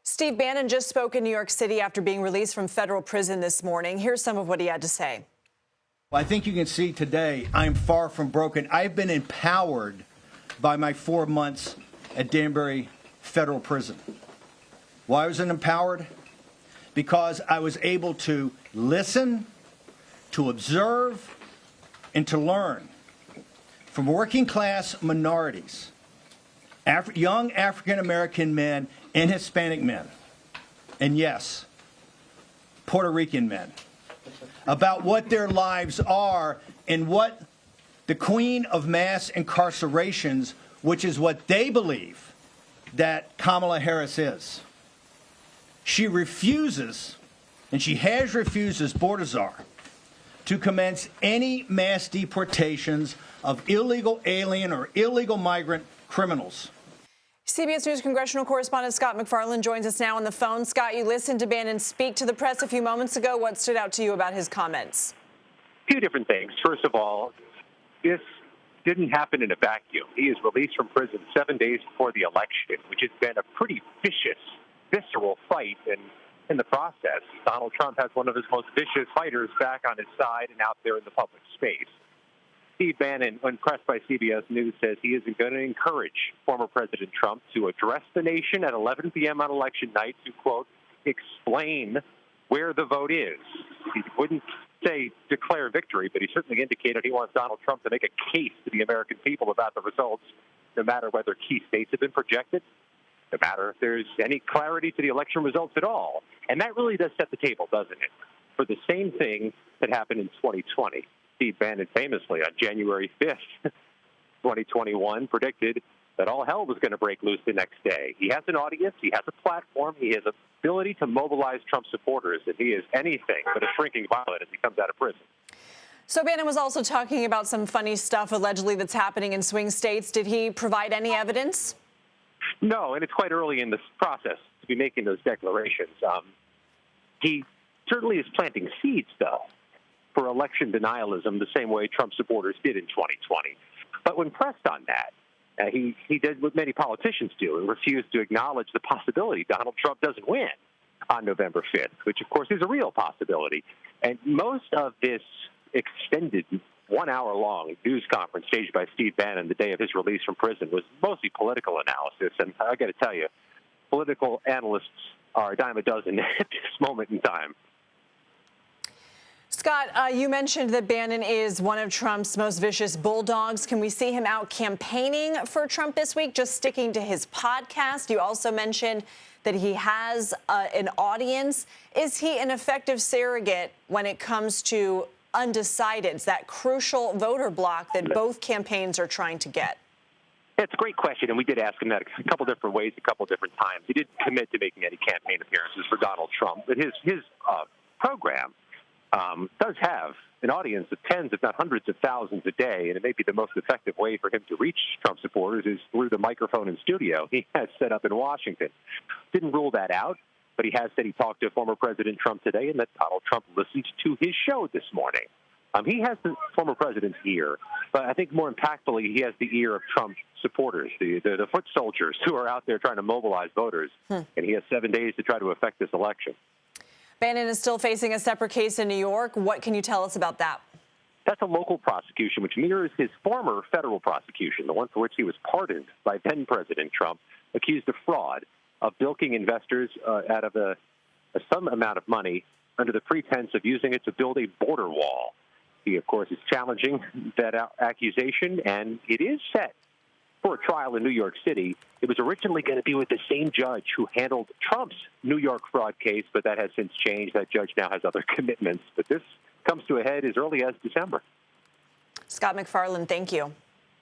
Steve Bannon just spoke in New York City after being released from federal prison this morning. Here's some of what he had to say. Well, I think you can see today I'm far from broken. I've been empowered by my 4 months at Danbury Federal Prison. Why was I empowered? Because I was able to listen, to observe, and to learn from working class minorities, young African American men and Hispanic men, and yes, Puerto Rican men, about what their lives are and what the queen of mass incarcerations, which is what they believe that Kamala Harris is. She refuses, and she has refused as border czar, to commence any mass deportations of illegal alien or illegal migrant criminals. CBS News congressional correspondent Scott MacFarlane joins us now on the phone. Scott, you listened to Bannon speak to the press a few moments ago. What stood out to you about his comments? A few different things. First of all, this didn't happen in a vacuum. He is released from prison 7 days before the election, which has been a pretty vicious, visceral fight. And in the process, Donald Trump has one of his most vicious fighters back on his side and out there in the public space. Steve Bannon, when pressed by CBS News, says he isn't going to encourage former President Trump to address the nation at 11 p.m. on election night to, quote, explain where the vote is. He wouldn't say declare victory, but he certainly indicated he wants Donald Trump to make a case to the American people about the results, no matter whether key states have been projected, no matter if there's any clarity to the election results at all. And that really does set the table, doesn't it, for the same thing that happened in 2020. Steve Bannon famously on January 5th, 2021, predicted that all hell was going to break loose the next day. He has an audience. He has a platform. He has the ability to mobilize Trump supporters, and he is anything but a shrinking violet as he comes out of prison. So Bannon was also talking about some funny stuff allegedly that's happening in swing states. Did he provide any evidence? No, and it's quite early in this process to be making those declarations. He certainly is planting seeds, though, for election denialism the same way Trump supporters did in 2020. But when pressed on that, he did what many politicians do and refused to acknowledge the possibility Donald Trump doesn't win on November 5th, which, of course, is a real possibility. And most of this extended 1 hour long news conference staged by Steve Bannon the day of his release from prison was mostly political analysis. And I got to tell you, political analysts are a dime a dozen at this moment in time. Scott, you mentioned that Bannon is one of Trump's most vicious bulldogs. Can we see him out campaigning for Trump this week, just sticking to his podcast? You also mentioned that he has an audience. Is he an effective surrogate when it comes to undecideds, that crucial voter bloc that both campaigns are trying to get? It's a great question, and we did ask him that a couple different ways, a couple different times. He didn't commit to making any campaign appearances for Donald Trump, but his program does have an audience of tens, if not hundreds of thousands a day, and it may be the most effective way for him to reach Trump supporters is through the microphone and studio he has set up in Washington. Didn't rule that out, but he has said he talked to former President Trump today and that Donald Trump listened to his show this morning. He has the former president's ear, but I think more impactfully, he has the ear of Trump supporters, the foot soldiers who are out there trying to mobilize voters, and he has 7 days to try to affect this election. Bannon is still facing a separate case in New York. What can you tell us about that? That's a local prosecution, which mirrors his former federal prosecution, the one for which he was pardoned by then-President Trump, accused of fraud, of bilking investors out of some amount of money under the pretense of using it to build a border wall. He, of course, is challenging that accusation, and it is set for a trial in New York City. It was originally going to be with the same judge who handled Trump's New York fraud case, but that has since changed. That judge now has other commitments. But this comes to a head as early as December. Scott MacFarlane, thank you.